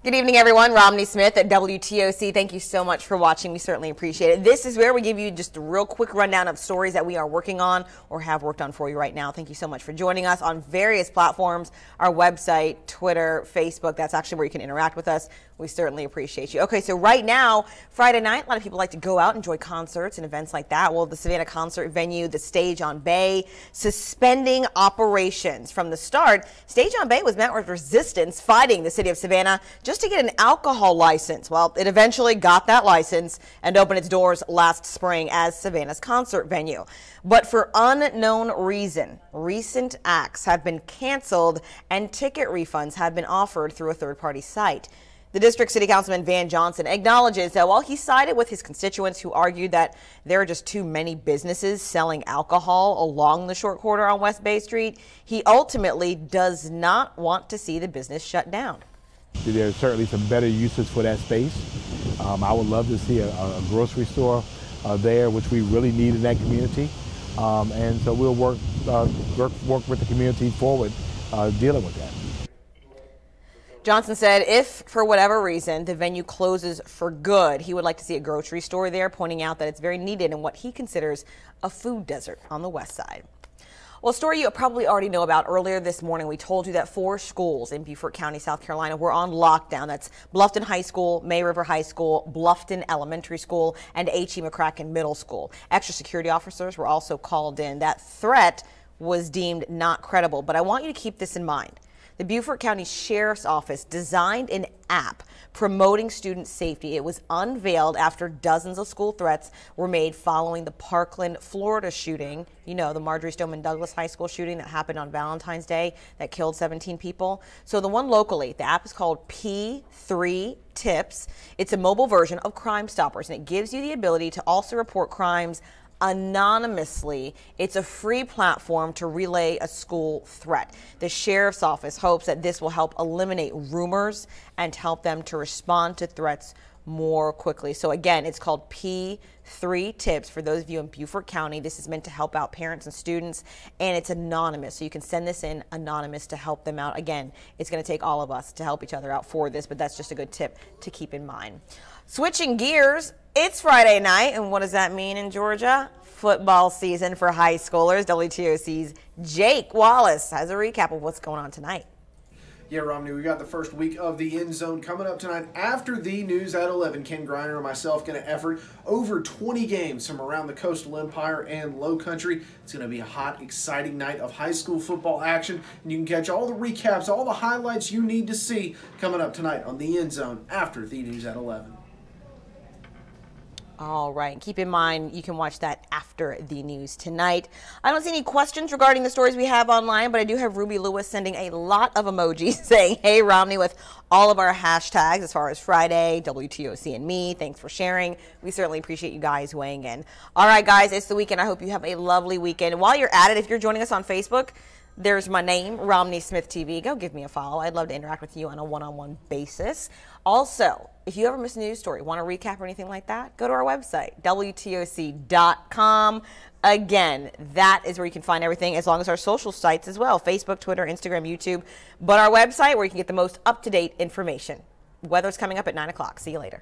Good evening, everyone. Romney Smith at WTOC. Thank you so much for watching. We certainly appreciate it. This is where we give you just a real quick rundown of stories that we are working on or have worked on for you right now. Thank you so much for joining us on various platforms, our website, Twitter, Facebook. That's actually where you can interact with us. We certainly appreciate you. Okay, so right now, Friday night, a lot of people like to go out, enjoy concerts and events like that. Well, the Savannah concert venue, the Stage on Bay, suspending operations. From the start, Stage on Bay was met with resistance, fighting the city of Savannah just to get an alcohol license. Well, it eventually got that license and opened its doors last spring as Savannah's concert venue. But for unknown reason, recent acts have been canceled and ticket refunds have been offered through a third-party site. The district city councilman Van Johnson acknowledges that while he sided with his constituents who argued that there are just too many businesses selling alcohol along the short corridor on West Bay Street, he ultimately does not want to see the business shut down. There's certainly some better uses for that space. I would love to see a grocery store there, which we really need in that community. And so we'll work with the community forward dealing with that. Johnson said if, for whatever reason, the venue closes for good, he would like to see a grocery store there, pointing out that it's very needed in what he considers a food desert on the west side. Well, a story you probably already know about. Earlier this morning, we told you that 4 schools in Beaufort County, South Carolina, were on lockdown. That's Bluffton High School, May River High School, Bluffton Elementary School, and H.E. McCracken Middle School. Extra security officers were also called in. That threat was deemed not credible, but I want you to keep this in mind. The Beaufort County Sheriff's Office designed an app promoting student safety. It was unveiled after dozens of school threats were made following the Parkland, Florida shooting. You know, the Marjory Stoneman Douglas High School shooting that happened on Valentine's Day that killed 17 people. So the one locally, the app is called P3 Tips. It's a mobile version of Crime Stoppers, and it gives you the ability to also report crimes anonymously. It's a free platform to relay a school threat. The sheriff's office hopes that this will help eliminate rumors and help them to respond to threats more quickly. So again, it's called P3 Tips. For those of you in Beaufort County, this is meant to help out parents and students, and it's anonymous. So you can send this in anonymous to help them out. Again, it's going to take all of us to help each other out for this, but that's just a good tip to keep in mind. Switching gears, it's Friday night, and what does that mean in Georgia? Football season for high schoolers. WTOC's Jake Wallace has a recap of what's going on tonight. Yeah, Romney, we got the first week of the End Zone coming up tonight after the news at 11. Ken Greiner and myself going to effort over 20 games from around the Coastal Empire and Low Country. It's going to be a hot, exciting night of high school football action, and you can catch all the recaps, all the highlights you need to see coming up tonight on the End Zone after the news at 11. All right. Keep in mind, you can watch that after the news tonight. I don't see any questions regarding the stories we have online, but I do have Ruby Lewis sending a lot of emojis saying, hey, Romney, with all of our hashtags as far as Friday, WTOC and me. Thanks for sharing. We certainly appreciate you guys weighing in. All right, guys, it's the weekend. I hope you have a lovely weekend. And while you're at it, if you're joining us on Facebook, there's my name, Romney Smith TV. Go give me a follow. I'd love to interact with you on a one-on-one basis. Also, if you ever miss a news story, want a recap or anything like that, go to our website, WTOC.com. Again, that is where you can find everything, as long as our social sites as well, Facebook, Twitter, Instagram, YouTube. But our website, where you can get the most up-to-date information. Weather's coming up at 9 o'clock. See you later.